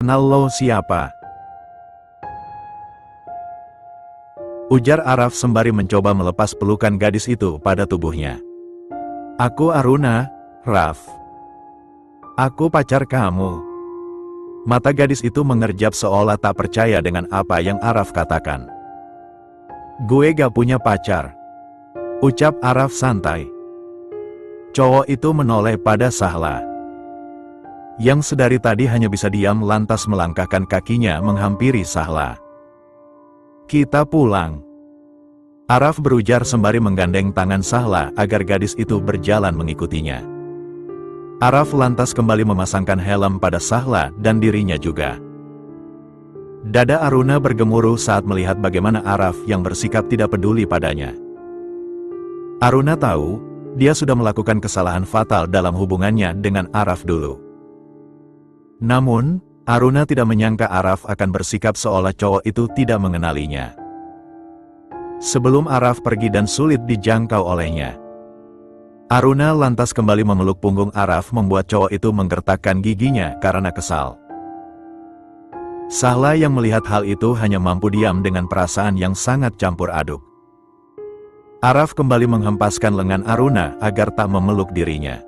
kenal lo siapa? Ujar Araf sembari mencoba melepas pelukan gadis itu pada tubuhnya. Aku Aruna, Raf. Aku pacar kamu. Mata gadis itu mengerjap seolah tak percaya dengan apa yang Araf katakan. Gue gak punya pacar, ucap Araf santai. Cowok itu menoleh pada Sahla, yang sedari tadi hanya bisa diam lantas melangkahkan kakinya menghampiri Sahla. Kita pulang. Araf berujar sembari menggandeng tangan Sahla agar gadis itu berjalan mengikutinya. Araf lantas kembali memasangkan helm pada Sahla dan dirinya juga. Dada Aruna bergemuruh saat melihat bagaimana Araf yang bersikap tidak peduli padanya. Aruna tahu, dia sudah melakukan kesalahan fatal dalam hubungannya dengan Araf dulu. Namun, Aruna tidak menyangka Araf akan bersikap seolah cowok itu tidak mengenalinya. Sebelum Araf pergi dan sulit dijangkau olehnya, Aruna lantas kembali memeluk punggung Araf membuat cowok itu menggertakkan giginya karena kesal. Sahla yang melihat hal itu hanya mampu diam dengan perasaan yang sangat campur aduk. Araf kembali menghempaskan lengan Aruna agar tak memeluk dirinya.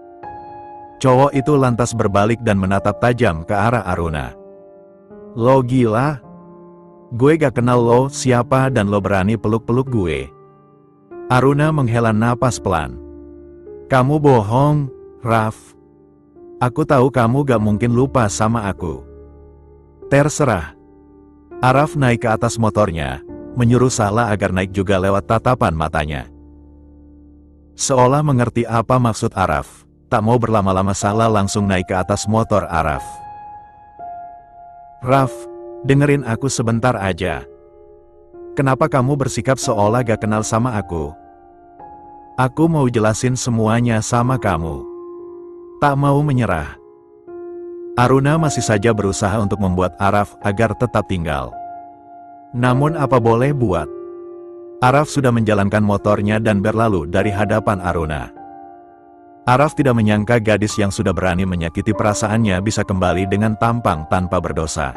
Cowok itu lantas berbalik dan menatap tajam ke arah Aruna. Lo gila? Gue gak kenal lo siapa dan lo berani peluk-peluk gue. Aruna menghela napas pelan. Kamu bohong, Raf. Aku tahu kamu gak mungkin lupa sama aku. Terserah. Araf naik ke atas motornya, menyuruh Sahla agar naik juga lewat tatapan matanya. Seolah mengerti apa maksud Araf, tak mau berlama-lama Sahla langsung naik ke atas motor Araf. Raf, dengerin aku sebentar aja. Kenapa kamu bersikap seolah gak kenal sama aku? Aku mau jelasin semuanya sama kamu. Tak mau menyerah. Aruna masih saja berusaha untuk membuat Araf agar tetap tinggal. Namun apa boleh buat? Araf sudah menjalankan motornya dan berlalu dari hadapan Aruna. Araf tidak menyangka gadis yang sudah berani menyakiti perasaannya bisa kembali dengan tampang tanpa berdosa.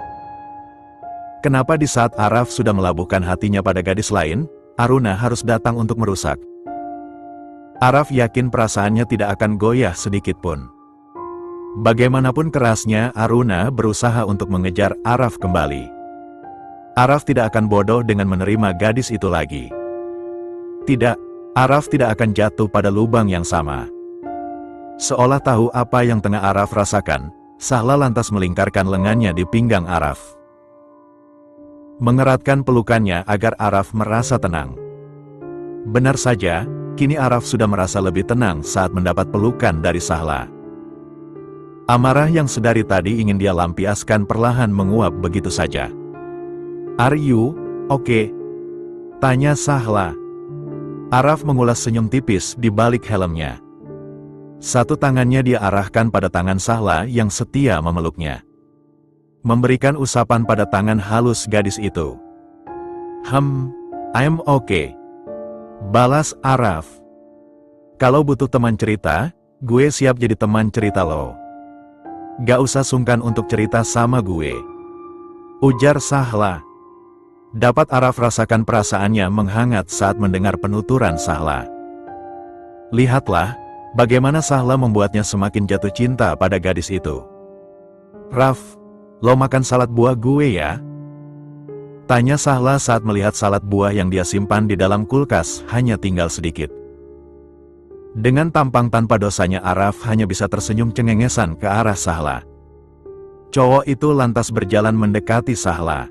Kenapa di saat Araf sudah melabuhkan hatinya pada gadis lain, Aruna harus datang untuk merusak? Araf yakin perasaannya tidak akan goyah sedikitpun. Bagaimanapun kerasnya Aruna berusaha untuk mengejar Araf kembali. Araf tidak akan bodoh dengan menerima gadis itu lagi. Tidak, Araf tidak akan jatuh pada lubang yang sama. Seolah tahu apa yang tengah Araf rasakan, Sahla lantas melingkarkan lengannya di pinggang Araf. Mengeratkan pelukannya agar Araf merasa tenang. Benar saja, kini Araf sudah merasa lebih tenang saat mendapat pelukan dari Sahla. Amarah yang sedari tadi ingin dia lampiaskan perlahan menguap begitu saja. Are you okay? Tanya Sahla. Araf mengulas senyum tipis di balik helmnya. Satu tangannya dia arahkan pada tangan Sahla yang setia memeluknya. Memberikan usapan pada tangan halus gadis itu. I'm okay. Balas Araf. Kalau butuh teman cerita, gue siap jadi teman cerita lo. Gak usah sungkan untuk cerita sama gue. Ujar Sahla. Dapat Araf rasakan perasaannya menghangat saat mendengar penuturan Sahla. Lihatlah, bagaimana Sahla membuatnya semakin jatuh cinta pada gadis itu. Raf, lo makan salad buah gue ya? Tanya Sahla saat melihat salad buah yang dia simpan di dalam kulkas hanya tinggal sedikit. Dengan tampang tanpa dosanya Araf hanya bisa tersenyum cengengesan ke arah Sahla. Cowok itu lantas berjalan mendekati Sahla.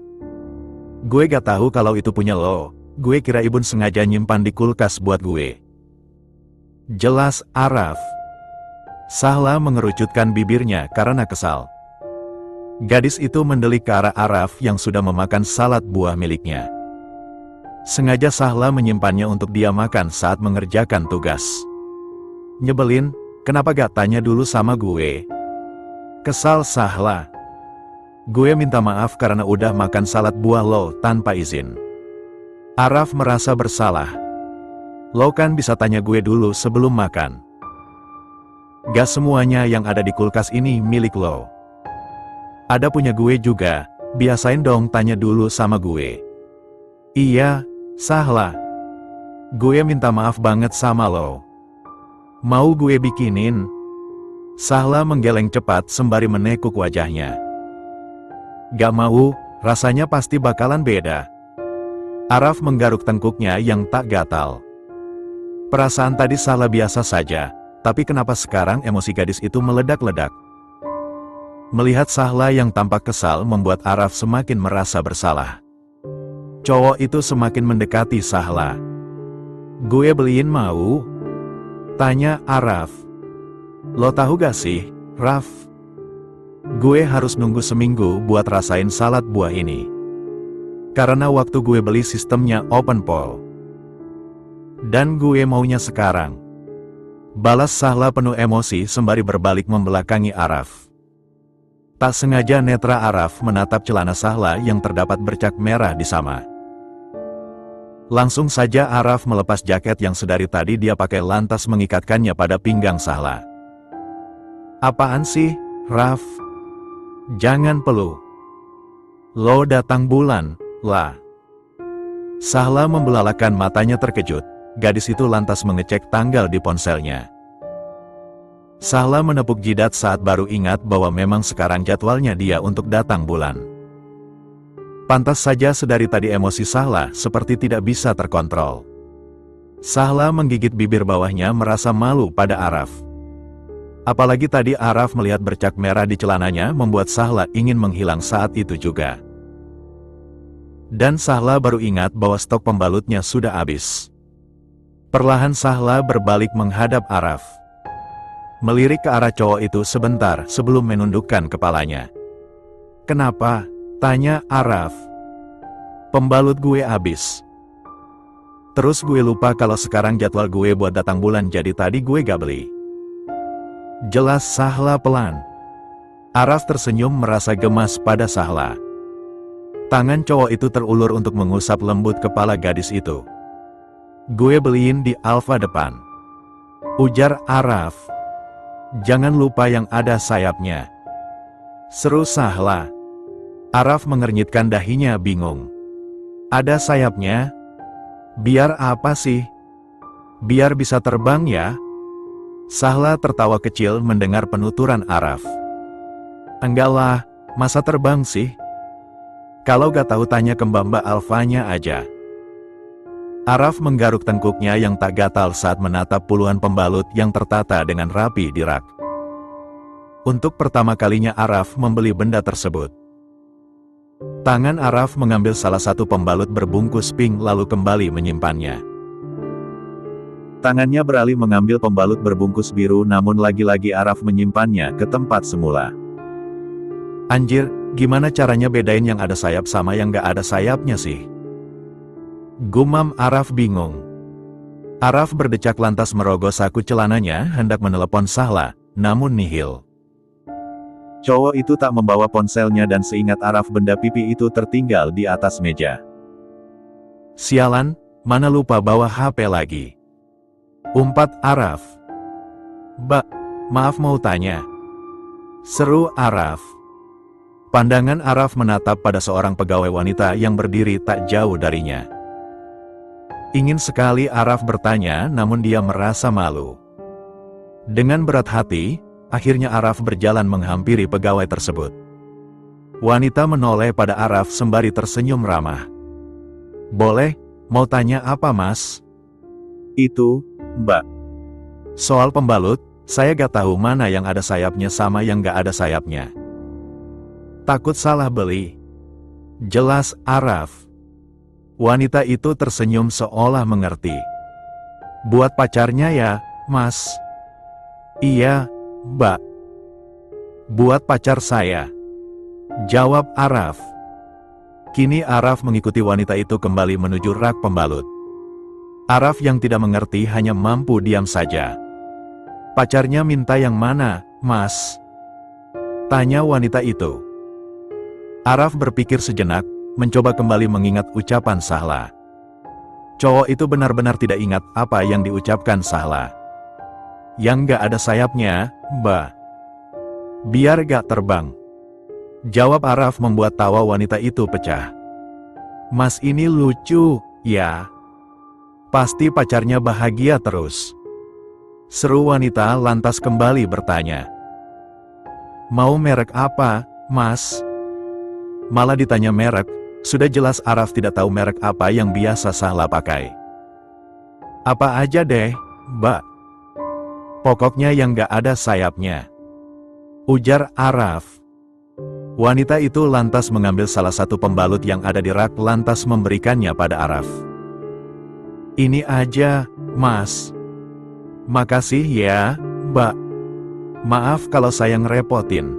Gue gak tahu kalau itu punya lo, gue kira Ibun sengaja nyimpan di kulkas buat gue. Jelas Araf. Sahla mengerucutkan bibirnya karena kesal. Gadis itu mendelik ke arah Araf yang sudah memakan salad buah miliknya. Sengaja Sahla menyimpannya untuk dia makan saat mengerjakan tugas. Nyebelin, kenapa gak tanya dulu sama gue? Kesal Sahla. Gue minta maaf karena udah makan salad buah lo tanpa izin. Araf merasa bersalah. Lo kan bisa tanya gue dulu sebelum makan. Gak semuanya yang ada di kulkas ini milik lo. Ada punya gue juga, biasain dong tanya dulu sama gue. Iya, Sahla. Gue minta maaf banget sama lo. Mau gue bikinin? Sahla menggeleng cepat sembari menekuk wajahnya. Gak mau, rasanya pasti bakalan beda. Araf menggaruk tengkuknya yang tak gatal. Perasaan tadi Sahla biasa saja, tapi kenapa sekarang emosi gadis itu meledak-ledak? Melihat Sahla yang tampak kesal membuat Araf semakin merasa bersalah. Cowok itu semakin mendekati Sahla. Gue beliin mau? Tanya Araf. Lo tahu gak sih, Raf? Gue harus nunggu seminggu buat rasain salad buah ini. Karena waktu gue beli sistemnya open poll. Dan gue maunya sekarang. Balas Sahla penuh emosi sembari berbalik membelakangi Araf. Tak sengaja netra Araf menatap celana Sahla yang terdapat bercak merah di sama. Langsung saja Araf melepas jaket yang sedari tadi dia pakai lantas mengikatkannya pada pinggang Sahla. Apaan sih, Raf? Jangan peluh. Lo datang bulan, lah. Sahla membelalakan matanya terkejut, gadis itu lantas mengecek tanggal di ponselnya. Sahla menepuk jidat saat baru ingat bahwa memang sekarang jadwalnya dia untuk datang bulan. Pantas saja sedari tadi emosi Sahla seperti tidak bisa terkontrol. Sahla menggigit bibir bawahnya merasa malu pada Araf. Apalagi tadi Araf melihat bercak merah di celananya membuat Sahla ingin menghilang saat itu juga. Dan Sahla baru ingat bahwa stok pembalutnya sudah habis. Perlahan Sahla berbalik menghadap Araf. Melirik ke arah cowok itu sebentar sebelum menundukkan kepalanya. Kenapa? Tanya Araf. Pembalut gue habis. Terus gue lupa kalau sekarang jadwal gue buat datang bulan jadi tadi gue gak beli. Jelas Sahla pelan. Araf tersenyum merasa gemas pada Sahla. Tangan cowok itu terulur untuk mengusap lembut kepala gadis itu. Gue beliin di Alfa depan. Ujar Araf. Jangan lupa yang ada sayapnya. Seru Sahla. Araf mengernyitkan dahinya bingung. Ada sayapnya? Biar apa sih? Biar bisa terbang ya? Sahla tertawa kecil mendengar penuturan Araf. Enggak lah, masa terbang sih? Kalau gak tahu tanya ke Mbak Alfanya aja. Araf menggaruk tengkuknya yang tak gatal saat menatap puluhan pembalut yang tertata dengan rapi di rak. Untuk pertama kalinya Araf membeli benda tersebut. Tangan Araf mengambil salah satu pembalut berbungkus pink lalu kembali menyimpannya. Tangannya beralih mengambil pembalut berbungkus biru namun lagi-lagi Araf menyimpannya ke tempat semula. Anjir, gimana caranya bedain yang ada sayap sama yang gak ada sayapnya sih? Gumam Araf bingung. Araf berdecak lantas merogoh saku celananya hendak menelepon Sahla, namun nihil. Cowok itu tak membawa ponselnya dan seingat Araf benda pipi itu tertinggal di atas meja. Sialan, mana lupa bawa HP lagi. Umpat Araf. Maaf mau tanya. Seru Araf. Pandangan Araf menatap pada seorang pegawai wanita yang berdiri tak jauh darinya. Ingin sekali Araf bertanya namun dia merasa malu. Dengan berat hati, akhirnya Araf berjalan menghampiri pegawai tersebut. Wanita menoleh pada Araf sembari tersenyum ramah. Boleh, mau tanya apa mas? Itu, Mbak. Soal pembalut, saya gak tahu mana yang ada sayapnya sama yang gak ada sayapnya. Takut salah beli. Jelas Araf. Wanita itu tersenyum seolah mengerti. Buat pacarnya ya, mas? Iya, Mbak. Buat pacar saya. Jawab Araf. Kini Araf mengikuti wanita itu kembali menuju rak pembalut. Araf yang tidak mengerti hanya mampu diam saja. Pacarnya minta yang mana, mas? Tanya wanita itu. Araf berpikir sejenak, mencoba kembali mengingat ucapan Sahla. Cowok itu benar-benar tidak ingat apa yang diucapkan Sahla. Yang gak ada sayapnya, Mbak. Biar gak terbang. Jawab Araf membuat tawa wanita itu pecah. Mas ini lucu, ya. Pasti pacarnya bahagia terus. Seru wanita lantas kembali bertanya. Mau merek apa, Mas? Malah ditanya merek, sudah jelas Araf tidak tahu merek apa yang biasa Sahla pakai. Apa aja deh, Mbak. Pokoknya yang gak ada sayapnya. Ujar Araf. Wanita itu lantas mengambil salah satu pembalut yang ada di rak lantas memberikannya pada Araf. Ini aja, Mas. Makasih ya, Mbak. Maaf kalau saya ngerepotin.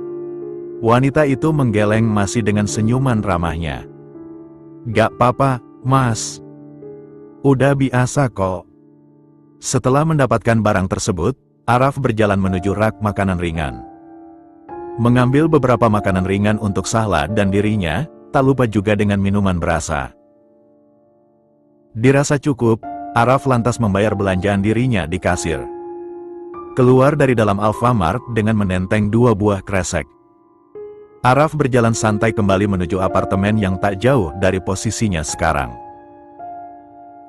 Wanita itu menggeleng masih dengan senyuman ramahnya. Gak apa-apa, Mas. Udah biasa kok. Setelah mendapatkan barang tersebut, Araf berjalan menuju rak makanan ringan. Mengambil beberapa makanan ringan untuk Sahla dan dirinya, tak lupa juga dengan minuman berasa. Dirasa cukup, Araf lantas membayar belanjaan dirinya di kasir. Keluar dari dalam Alfamart dengan menenteng 2 buah kresek. Araf berjalan santai kembali menuju apartemen yang tak jauh dari posisinya sekarang.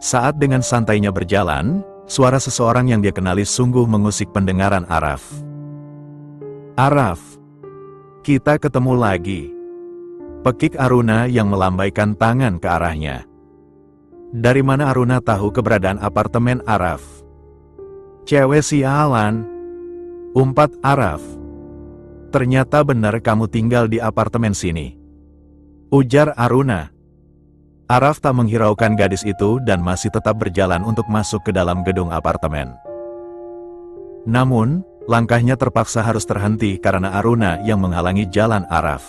Saat dengan santainya berjalan, suara seseorang yang dia kenali sungguh mengusik pendengaran Araf. Araf, kita ketemu lagi. Pekik Aruna yang melambaikan tangan ke arahnya. Dari mana Aruna tahu keberadaan apartemen Araf? Cewek sialan. Umpat Araf. Ternyata benar kamu tinggal di apartemen sini. Ujar Aruna. Araf tak menghiraukan gadis itu dan masih tetap berjalan untuk masuk ke dalam gedung apartemen. Namun, langkahnya terpaksa harus terhenti karena Aruna yang menghalangi jalan Araf.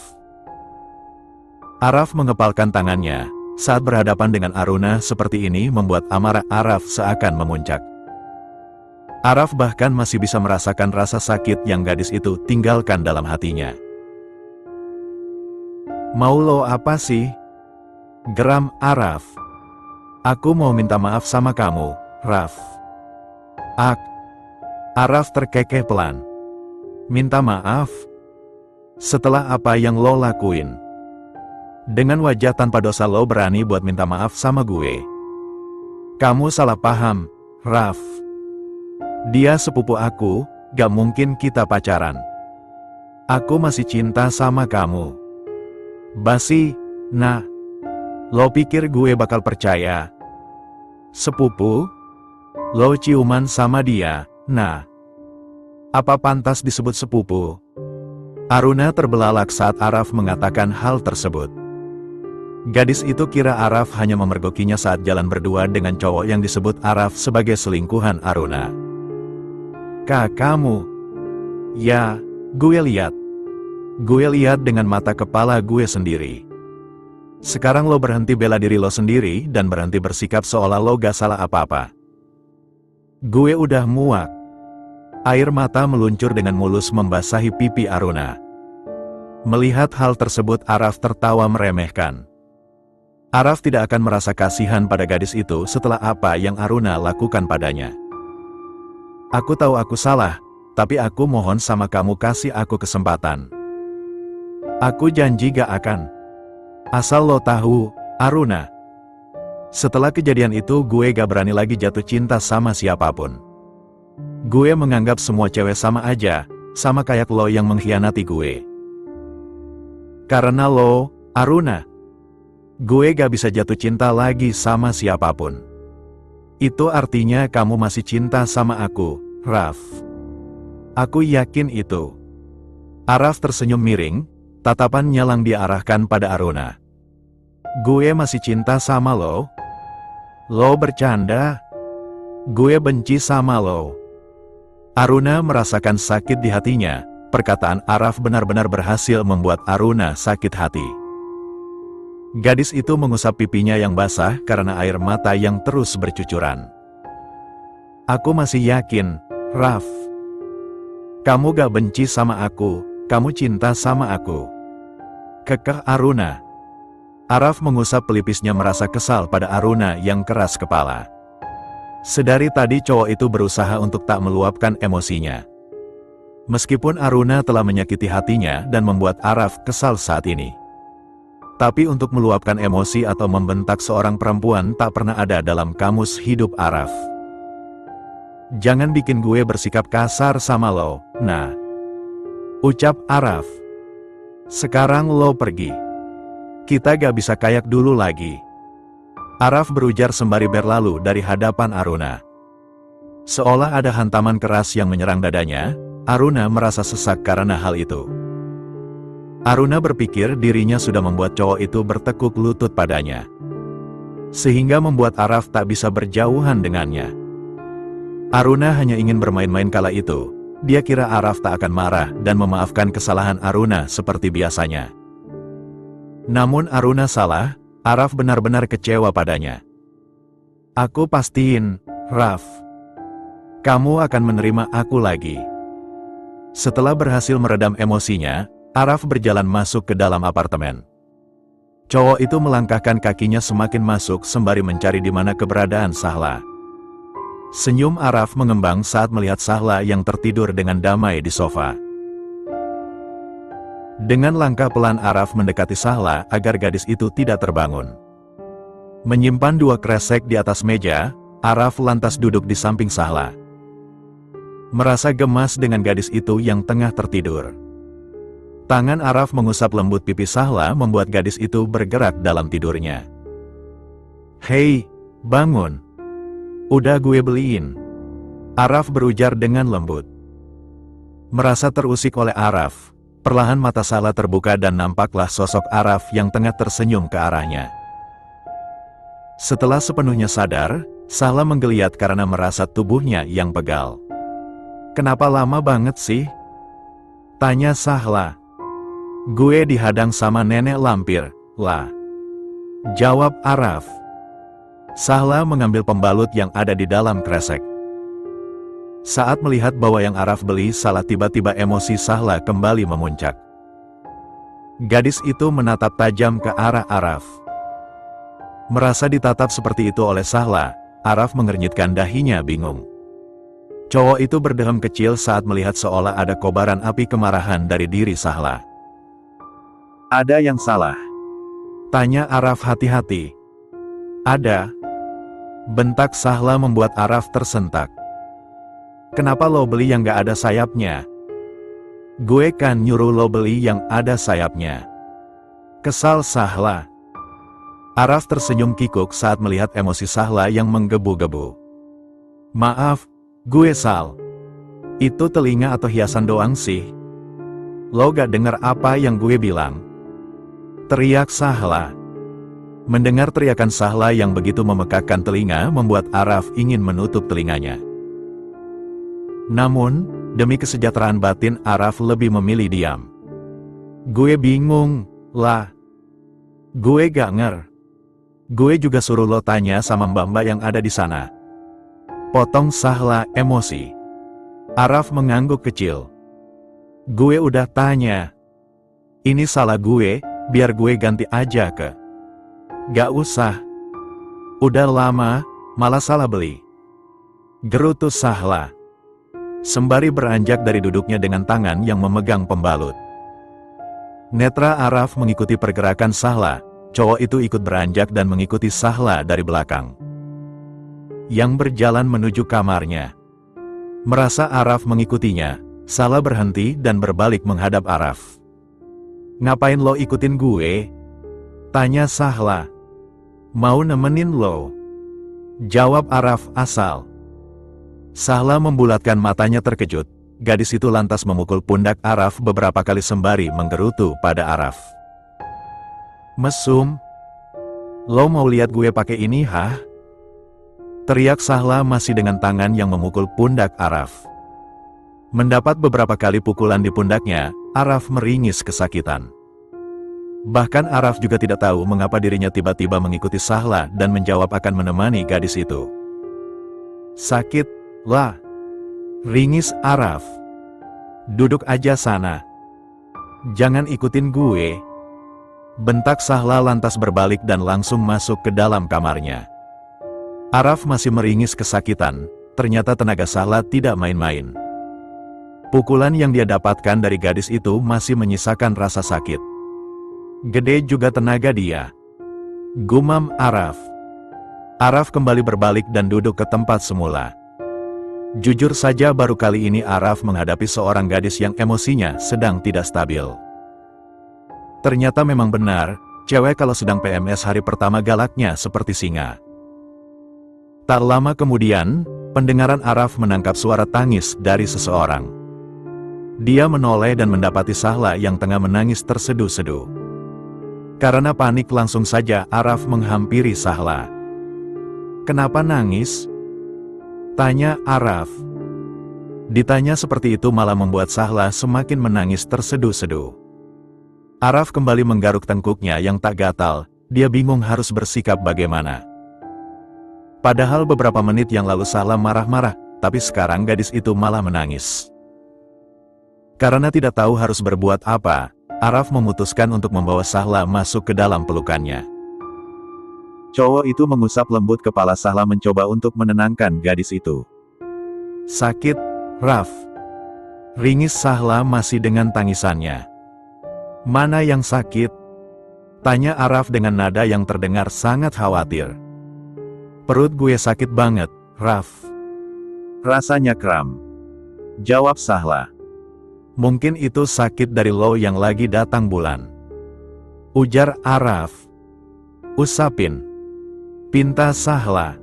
Araf mengepalkan tangannya. Saat berhadapan dengan Aruna seperti ini membuat amarah Araf seakan memuncak. Araf bahkan masih bisa merasakan rasa sakit yang gadis itu tinggalkan dalam hatinya. Mau lo apa sih? Geram Araf. Aku mau minta maaf sama kamu, Raf. Araf terkekeh pelan. Minta maaf? Setelah apa yang lo lakuin? Dengan wajah tanpa dosa lo berani buat minta maaf sama gue. Kamu salah paham, Raf. Dia sepupu aku, gak mungkin kita pacaran. Aku masih cinta sama kamu. Basi, nah. Lo pikir gue bakal percaya? Sepupu? Lo ciuman sama dia, nah. Apa pantas disebut sepupu? Aruna terbelalak saat Araf mengatakan hal tersebut. Gadis itu kira Araf hanya memergokinya saat jalan berdua dengan cowok yang disebut Araf sebagai selingkuhan Aruna. Kamu? Ya, gue lihat. Gue lihat dengan mata kepala gue sendiri. Sekarang lo berhenti bela diri lo sendiri dan berhenti bersikap seolah lo gak salah apa-apa. Gue udah muak. Air mata meluncur dengan mulus membasahi pipi Aruna. Melihat hal tersebut Araf tertawa meremehkan. Araf tidak akan merasa kasihan pada gadis itu setelah apa yang Aruna lakukan padanya. Aku tahu aku salah, tapi aku mohon sama kamu kasih aku kesempatan. Aku janji gak akan. Asal lo tahu, Aruna. Setelah kejadian itu gue gak berani lagi jatuh cinta sama siapapun. Gue menganggap semua cewek sama aja, sama kayak lo yang mengkhianati gue. Karena lo, Aruna, gue gak bisa jatuh cinta lagi sama siapapun. Itu artinya kamu masih cinta sama aku, Raf. Aku yakin itu. Araf tersenyum miring, tatapan nyalang diarahkan pada Aruna. Gue masih cinta sama lo? Lo bercanda? Gue benci sama lo. Aruna merasakan sakit di hatinya. Perkataan Araf benar-benar berhasil membuat Aruna sakit hati. Gadis itu mengusap pipinya yang basah karena air mata yang terus bercucuran. Aku masih yakin, Raf. Kamu gak benci sama aku, kamu cinta sama aku. Kekeh Aruna. Araf mengusap pelipisnya merasa kesal pada Aruna yang keras kepala. Sedari tadi cowok itu berusaha untuk tak meluapkan emosinya. Meskipun Aruna telah menyakiti hatinya dan membuat Araf kesal saat ini. Tapi untuk meluapkan emosi atau membentak seorang perempuan tak pernah ada dalam kamus hidup Araf. Jangan bikin gue bersikap kasar sama lo, nah. Ucap Araf. Sekarang lo pergi. Kita gak bisa kayak dulu lagi. Araf berujar sembari berlalu dari hadapan Aruna. Seolah ada hantaman keras yang menyerang dadanya, Aruna merasa sesak karena hal itu. Aruna berpikir dirinya sudah membuat cowok itu bertekuk lutut padanya. Sehingga membuat Araf tak bisa berjauhan dengannya. Aruna hanya ingin bermain-main kala itu. Dia kira Araf tak akan marah dan memaafkan kesalahan Aruna seperti biasanya. Namun Aruna salah, Araf benar-benar kecewa padanya. Aku pastiin, Raf. Kamu akan menerima aku lagi. Setelah berhasil meredam emosinya, Araf berjalan masuk ke dalam apartemen. Cowok itu melangkahkan kakinya semakin masuk sembari mencari di mana keberadaan Sahla. Senyum Araf mengembang saat melihat Sahla yang tertidur dengan damai di sofa. Dengan langkah pelan Araf mendekati Sahla agar gadis itu tidak terbangun. Menyimpan 2 kresek di atas meja, Araf lantas duduk di samping Sahla. Merasa gemas dengan gadis itu yang tengah tertidur. Tangan Araf mengusap lembut pipi Sahla membuat gadis itu bergerak dalam tidurnya. Hei, bangun. Udah gue beliin. Araf berujar dengan lembut. Merasa terusik oleh Araf, perlahan mata Sahla terbuka dan nampaklah sosok Araf yang tengah tersenyum ke arahnya. Setelah sepenuhnya sadar, Sahla menggeliat karena merasa tubuhnya yang pegal. Kenapa lama banget sih? Tanya Sahla. Gue dihadang sama nenek lampir, lah. Jawab Araf. Sahla mengambil pembalut yang ada di dalam kresek. Saat melihat bahwa yang Araf beli salah, tiba-tiba emosi Sahla kembali memuncak. Gadis itu menatap tajam ke arah Araf. Merasa ditatap seperti itu oleh Sahla, Araf mengernyitkan dahinya bingung. Cowok itu berdehem kecil saat melihat seolah ada kobaran api kemarahan dari diri Sahla. Ada yang salah? Tanya Araf hati-hati. Ada. Bentak Sahla membuat Araf tersentak. Kenapa lo beli yang gak ada sayapnya? Gue kan nyuruh lo beli yang ada sayapnya. Kesal Sahla. Araf tersenyum kikuk saat melihat emosi Sahla yang menggebu-gebu. Maaf, gue sal. Itu telinga atau hiasan doang sih. Lo gak dengar apa yang gue bilang? Teriak Sahla. Mendengar teriakan Sahla yang begitu memekakkan telinga membuat Araf ingin menutup telinganya. Namun, demi kesejahteraan batin Araf lebih memilih diam. Gue bingung, lah. Gue gak nger. Gue juga suruh lo tanya sama mbak-mbak yang ada di sana. Potong Sahla emosi. Araf mengangguk kecil. Gue udah tanya. Ini salah gue, biar gue ganti aja ke. Gak usah. Udah lama, malah salah beli. Gerutu Sahla. Sembari beranjak dari duduknya dengan tangan yang memegang pembalut. Netra Araf mengikuti pergerakan Sahla, cowok itu ikut beranjak dan mengikuti Sahla dari belakang. Yang berjalan menuju kamarnya. Merasa Araf mengikutinya, Sahla berhenti dan berbalik menghadap Araf. Ngapain lo ikutin gue? Tanya Sahla. Mau nemenin lo? Jawab Araf asal. Sahla membulatkan matanya terkejut, gadis itu lantas memukul pundak Araf beberapa kali sembari menggerutu pada Araf. Mesum? Lo mau lihat gue pakai ini hah? Teriak Sahla masih dengan tangan yang memukul pundak Araf. Mendapat beberapa kali pukulan di pundaknya, Araf meringis kesakitan. Bahkan Araf juga tidak tahu mengapa dirinya tiba-tiba mengikuti Sahla dan menjawab akan menemani gadis itu. Sakit, lah. Ringis Araf. Duduk aja sana. Jangan ikutin gue. Bentak Sahla lantas berbalik dan langsung masuk ke dalam kamarnya. Araf masih meringis kesakitan, ternyata tenaga Sahla tidak main-main. Pukulan yang dia dapatkan dari gadis itu masih menyisakan rasa sakit. Gede juga tenaga dia. Gumam Araf. Araf kembali berbalik dan duduk ke tempat semula. Jujur saja baru kali ini Araf menghadapi seorang gadis yang emosinya sedang tidak stabil. Ternyata memang benar, cewek kalau sedang PMS hari pertama galaknya seperti singa. Tak lama kemudian, pendengaran Araf menangkap suara tangis dari seseorang. Dia menoleh dan mendapati Sahla yang tengah menangis terseduh-seduh. Karena panik langsung saja Araf menghampiri Sahla. "Kenapa nangis?" tanya Araf. Ditanya seperti itu malah membuat Sahla semakin menangis terseduh-seduh. Araf kembali menggaruk tengkuknya yang tak gatal, dia bingung harus bersikap bagaimana. Padahal beberapa menit yang lalu Sahla marah-marah, tapi sekarang gadis itu malah menangis. Karena tidak tahu harus berbuat apa, Araf memutuskan untuk membawa Sahla masuk ke dalam pelukannya. Cowok itu mengusap lembut kepala Sahla mencoba untuk menenangkan gadis itu. "Sakit, Raf?" ringis Sahla masih dengan tangisannya. "Mana yang sakit?" tanya Araf dengan nada yang terdengar sangat khawatir. "Perut gue sakit banget, Raf. Rasanya kram," jawab Sahla. "Mungkin itu sakit dari lo yang lagi datang bulan," ujar Araf. "Usapin," pinta Sahla.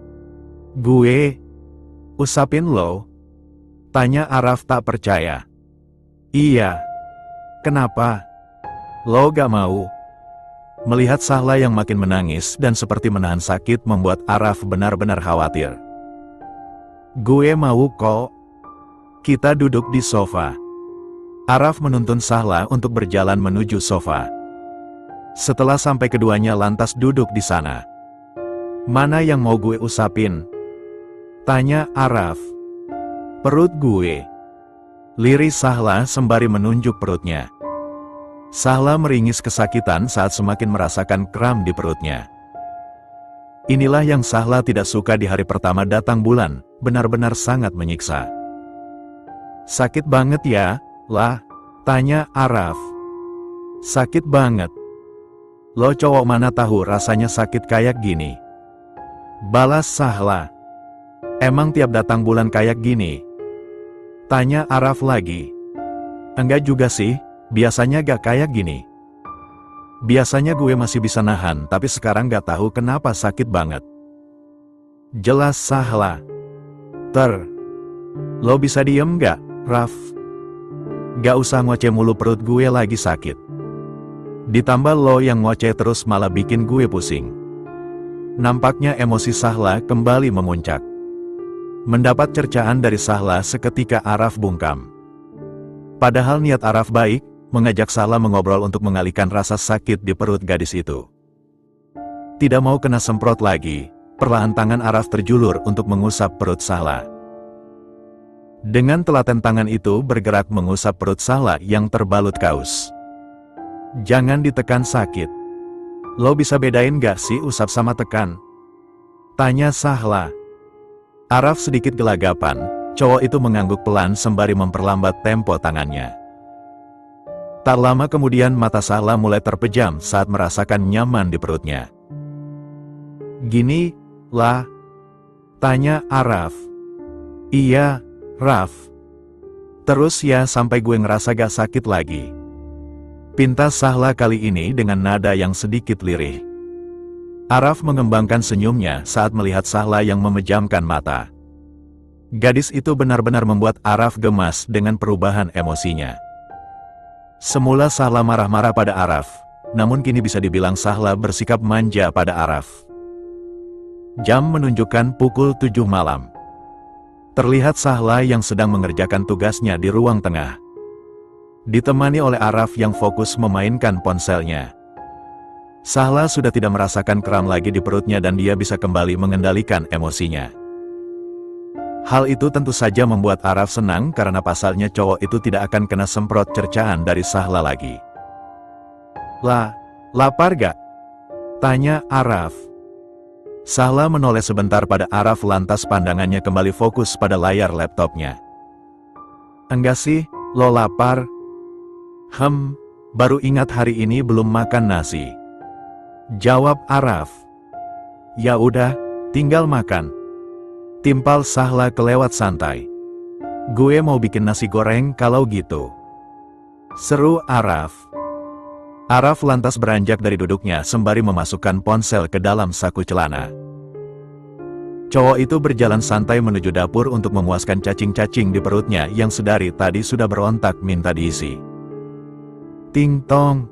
"Gue usapin lo?" tanya Araf tak percaya. "Iya. Kenapa? Lo gak mau?" Melihat Sahla yang makin menangis dan seperti menahan sakit membuat Araf benar-benar khawatir. "Gue mau kok. Kita duduk di sofa." Araf menuntun Sahla untuk berjalan menuju sofa. Setelah sampai keduanya lantas duduk di sana. "Mana yang mau gue usapin?" tanya Araf. "Perut gue," liris Sahla sembari menunjuk perutnya. Sahla meringis kesakitan saat semakin merasakan kram di perutnya. Inilah yang Sahla tidak suka di hari pertama datang bulan, benar-benar sangat menyiksa. "Sakit banget ya, lah?" tanya Araf. "Sakit banget. Lo cowok mana tahu rasanya sakit kayak gini?" balas Sahla. "Emang tiap datang bulan kayak gini?" tanya Araf lagi. "Enggak juga sih, biasanya gak kayak gini. Biasanya gue masih bisa nahan, tapi sekarang gak tahu kenapa sakit banget," jelas Sahla. Lo bisa diem gak, Raf? Gak usah ngoceh mulu, perut gue lagi sakit. Ditambah lo yang ngoceh terus malah bikin gue pusing." Nampaknya emosi Sahla kembali memuncak. Mendapat cercaan dari Sahla seketika Araf bungkam. Padahal niat Araf baik, mengajak Sahla mengobrol untuk mengalihkan rasa sakit di perut gadis itu. Tidak mau kena semprot lagi, perlahan tangan Araf terjulur untuk mengusap perut Sahla. Dengan telaten tangan itu bergerak mengusap perut Sahla yang terbalut kaos. "Jangan ditekan, sakit. Lo bisa bedain gak sih usap sama tekan?" tanya Sahla. Araf sedikit gelagapan, cowok itu mengangguk pelan sembari memperlambat tempo tangannya. Tak lama kemudian mata Sahla mulai terpejam saat merasakan nyaman di perutnya. "Gini, lah?" tanya Araf. "Iya, Raf. Terus ya sampai gue ngerasa gak sakit lagi," pinta Sahla kali ini dengan nada yang sedikit lirih. Araf mengembangkan senyumnya saat melihat Sahla yang memejamkan mata. Gadis itu benar-benar membuat Araf gemas dengan perubahan emosinya. Semula Sahla marah-marah pada Araf, namun kini bisa dibilang Sahla bersikap manja pada Araf. Jam menunjukkan pukul 7 malam. Terlihat Sahla yang sedang mengerjakan tugasnya di ruang tengah. Ditemani oleh Araf yang fokus memainkan ponselnya. Sahla sudah tidak merasakan kram lagi di perutnya dan dia bisa kembali mengendalikan emosinya. Hal itu tentu saja membuat Araf senang karena pasalnya cowok itu tidak akan kena semprot cercaan dari Sahla lagi. Lapar gak?" tanya Araf. Sahla menoleh sebentar pada Araf lantas pandangannya kembali fokus pada layar laptopnya. "Enggak sih, Lo lapar? Baru ingat hari ini belum makan nasi. Jawab Araf. Ya udah, tinggal makan. Timpal Sahla kelewat santai. Gue mau bikin nasi goreng kalau gitu. Seru Araf. Araf lantas beranjak dari duduknya sembari memasukkan ponsel ke dalam saku celana. Cowok itu berjalan santai menuju dapur untuk memuaskan cacing-cacing di perutnya yang sedari tadi sudah berontak minta diisi. Ting tong.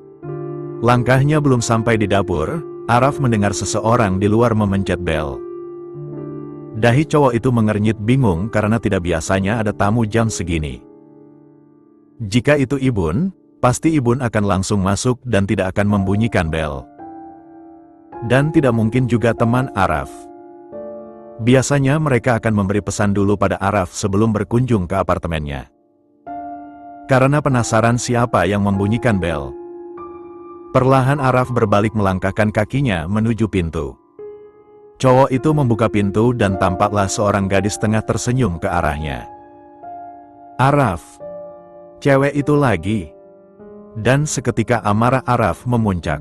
Langkahnya belum sampai di dapur, Araf mendengar seseorang di luar memencet bel. Dahi cowok itu mengernyit bingung karena tidak biasanya ada tamu jam segini. Jika itu Ibun, pasti Ibun akan langsung masuk dan tidak akan membunyikan bel. Dan tidak mungkin juga teman Araf. Biasanya mereka akan memberi pesan dulu pada Araf sebelum berkunjung ke apartemennya. Karena penasaran siapa yang membunyikan bel. Perlahan Araf berbalik melangkahkan kakinya menuju pintu. Cowok itu membuka pintu dan tampaklah seorang gadis tengah tersenyum ke arahnya. Araf. Cewek itu lagi. Dan seketika amarah Araf memuncak.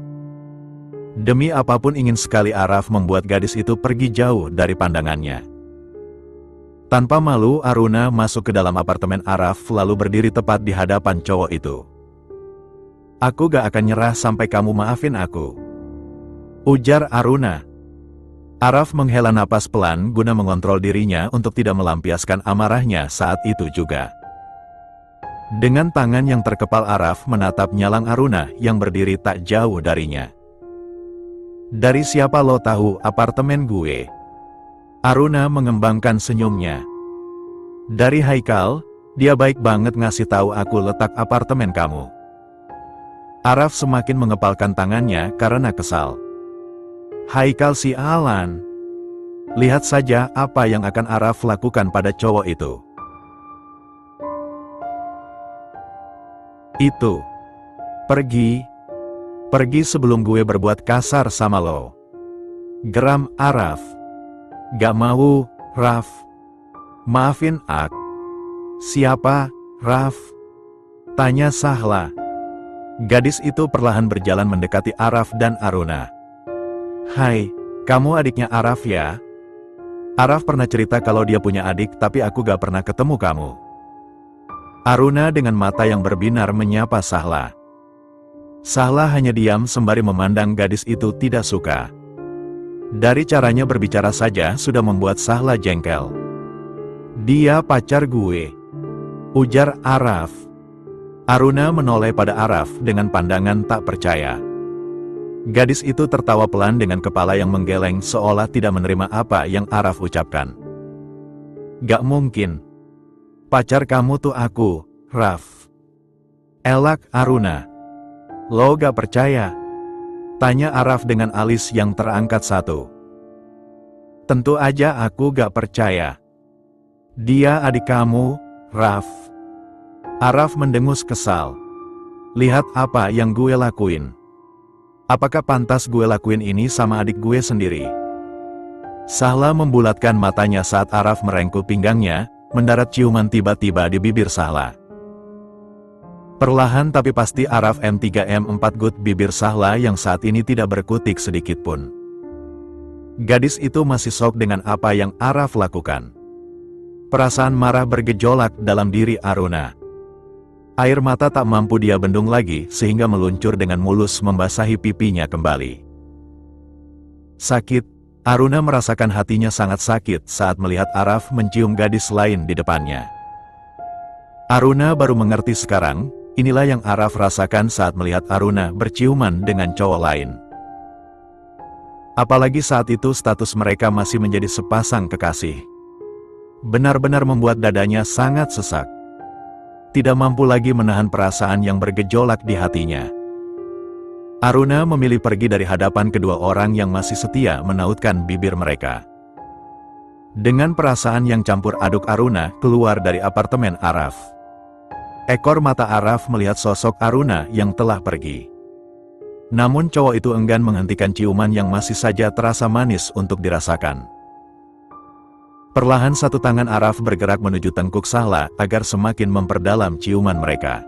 Demi apapun ingin sekali Araf membuat gadis itu pergi jauh dari pandangannya. Tanpa malu Aruna masuk ke dalam apartemen Araf lalu berdiri tepat di hadapan cowok itu. Aku gak akan nyerah sampai kamu maafin aku. Ujar Aruna. Araf menghela napas pelan guna mengontrol dirinya untuk tidak melampiaskan amarahnya saat itu juga. Dengan tangan yang terkepal Araf menatap nyalang Aruna yang berdiri tak jauh darinya. Dari siapa lo tahu apartemen gue? Aruna mengembangkan senyumnya. Dari Haikal, dia baik banget ngasih tahu aku letak apartemen kamu. Araf semakin mengepalkan tangannya karena kesal. Haikal si Alan. Lihat saja apa yang akan Araf lakukan pada cowok itu. Itu. Pergi sebelum gue berbuat kasar sama lo. Geram Araf. Gak mau, Raf. Maafin ak. Siapa, Raf? Tanya Sahla. Gadis itu perlahan berjalan mendekati Araf dan Aruna. Hai, kamu adiknya Araf ya? Araf pernah cerita kalau dia punya adik tapi aku gak pernah ketemu kamu. Aruna dengan mata yang berbinar menyapa Sahla. Sahla hanya diam sembari memandang gadis itu tidak suka. Dari caranya berbicara saja sudah membuat Sahla jengkel. Dia pacar gue. Ujar Araf. Aruna menoleh pada Araf dengan pandangan tak percaya. Gadis itu tertawa pelan dengan kepala yang menggeleng seolah tidak menerima apa yang Araf ucapkan. Gak mungkin. Pacar kamu tuh aku, Raf. Elak Aruna. Lo gak percaya? Tanya Araf dengan alis yang terangkat satu. Tentu aja aku gak percaya. Dia adik kamu, Raf. Araf mendengus kesal. Lihat apa yang gue lakuin. Apakah pantas gue lakuin ini sama adik gue sendiri? Sahla membulatkan matanya saat Araf merengkuh pinggangnya, mendarat ciuman tiba-tiba di bibir Sahla. Perlahan tapi pasti Araf M3M4 gut bibir Sahla yang saat ini tidak berkutik sedikit pun. Gadis itu masih shock dengan apa yang Araf lakukan. Perasaan marah bergejolak dalam diri Aruna. Air mata tak mampu dia bendung lagi sehingga meluncur dengan mulus membasahi pipinya kembali. Sakit, Aruna merasakan hatinya sangat sakit saat melihat Araf mencium gadis lain di depannya. Aruna baru mengerti sekarang, inilah yang Araf rasakan saat melihat Aruna berciuman dengan cowok lain. Apalagi saat itu status mereka masih menjadi sepasang kekasih. Benar-benar membuat dadanya sangat sesak. Tidak mampu lagi menahan perasaan yang bergejolak di hatinya. Aruna memilih pergi dari hadapan kedua orang yang masih setia menautkan bibir mereka. Dengan perasaan yang campur aduk Aruna keluar dari apartemen Araf. Ekor mata Araf melihat sosok Aruna yang telah pergi. Namun cowok itu enggan menghentikan ciuman yang masih saja terasa manis untuk dirasakan. Perlahan satu tangan Araf bergerak menuju tengkuk Sahla agar semakin memperdalam ciuman mereka.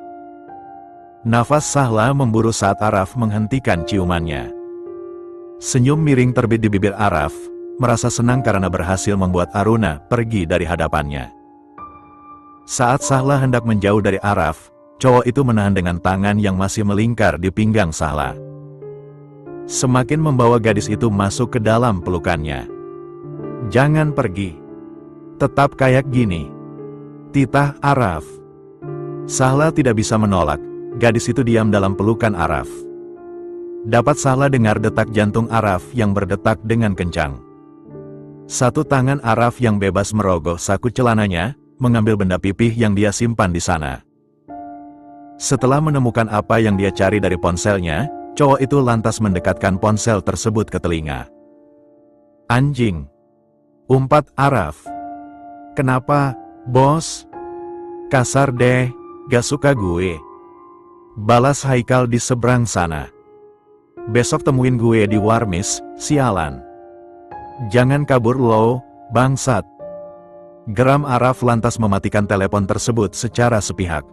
Nafas Sahla memburu saat Araf menghentikan ciumannya. Senyum miring terbit di bibir Araf, merasa senang karena berhasil membuat Aruna pergi dari hadapannya. Saat Sahla hendak menjauh dari Araf, cowok itu menahan dengan tangan yang masih melingkar di pinggang Sahla. Semakin membawa gadis itu masuk ke dalam pelukannya. "Jangan pergi. Tetap kayak gini," titah Araf. Sahla tidak bisa menolak, gadis itu diam dalam pelukan Araf. Dapat Sahla dengar detak jantung Araf yang berdetak dengan kencang. Satu tangan Araf yang bebas merogoh saku celananya, mengambil benda pipih yang dia simpan di sana. Setelah menemukan apa yang dia cari dari ponselnya, cowok itu lantas mendekatkan ponsel tersebut ke telinga. "Anjing!" umpat Araf. "Kenapa, bos? Kasar deh, gak suka gue," balas Haikal di seberang sana. "Besok temuin gue di warmis, sialan. Jangan kabur lo, bangsat." Geram Araf lantas mematikan telepon tersebut secara sepihak.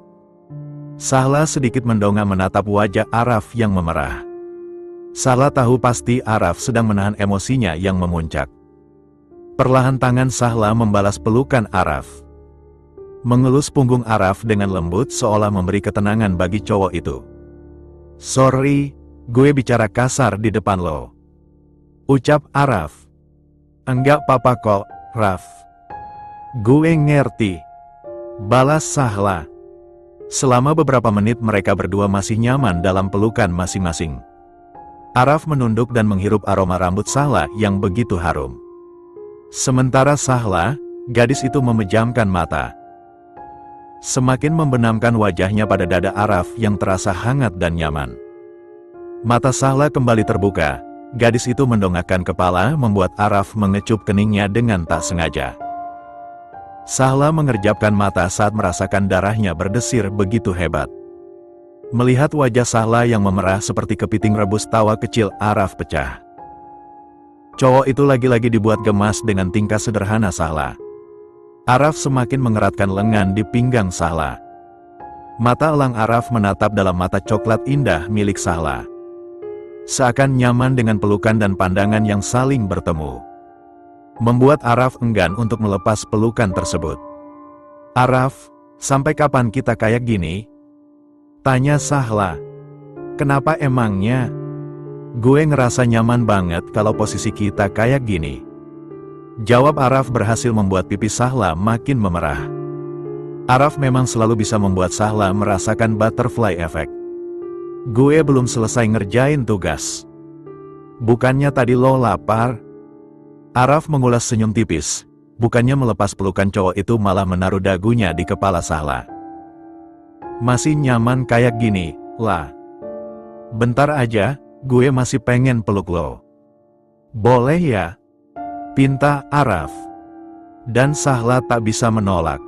Sahla sedikit mendongak menatap wajah Araf yang memerah. Sahla tahu pasti Araf sedang menahan emosinya yang memuncak. Perlahan tangan Sahla membalas pelukan Araf. Mengelus punggung Araf dengan lembut seolah memberi ketenangan bagi cowok itu. "Sorry, gue bicara kasar di depan lo," ucap Araf. "Enggak apa-apa kok, Raf. Gue ngerti," balas Sahla. Selama beberapa menit mereka berdua masih nyaman dalam pelukan masing-masing. Araf menunduk dan menghirup aroma rambut Sahla yang begitu harum. Sementara Sahla, gadis itu memejamkan mata. Semakin membenamkan wajahnya pada dada Araf yang terasa hangat dan nyaman. Mata Sahla kembali terbuka, gadis itu mendongakkan kepala membuat Araf mengecup keningnya dengan tak sengaja. Sahla mengerjapkan mata saat merasakan darahnya berdesir begitu hebat. Melihat wajah Sahla yang memerah seperti kepiting rebus, tawa kecil Araf pecah. Cowok itu lagi-lagi dibuat gemas dengan tingkah sederhana Sahla. Araf semakin mengeratkan lengan di pinggang Sahla. Mata elang Araf menatap dalam mata coklat indah milik Sahla. Seakan nyaman dengan pelukan dan pandangan yang saling bertemu. Membuat Araf enggan untuk melepas pelukan tersebut. "Araf, sampai kapan kita kayak gini?" tanya Sahla. "Kenapa emangnya? Gue ngerasa nyaman banget kalau posisi kita kayak gini," jawab Araf berhasil membuat pipi Sahla makin memerah. Araf memang selalu bisa membuat Sahla merasakan butterfly effect. "Gue belum selesai ngerjain tugas. Bukannya tadi lo lapar?" Araf mengulas senyum tipis. Bukannya melepas pelukan cowok itu malah menaruh dagunya di kepala Sahla. "Masih nyaman kayak gini, lah. Bentar aja, gue masih pengen peluk lo. Boleh ya?" pinta Araf. Dan Sahla tak bisa menolak.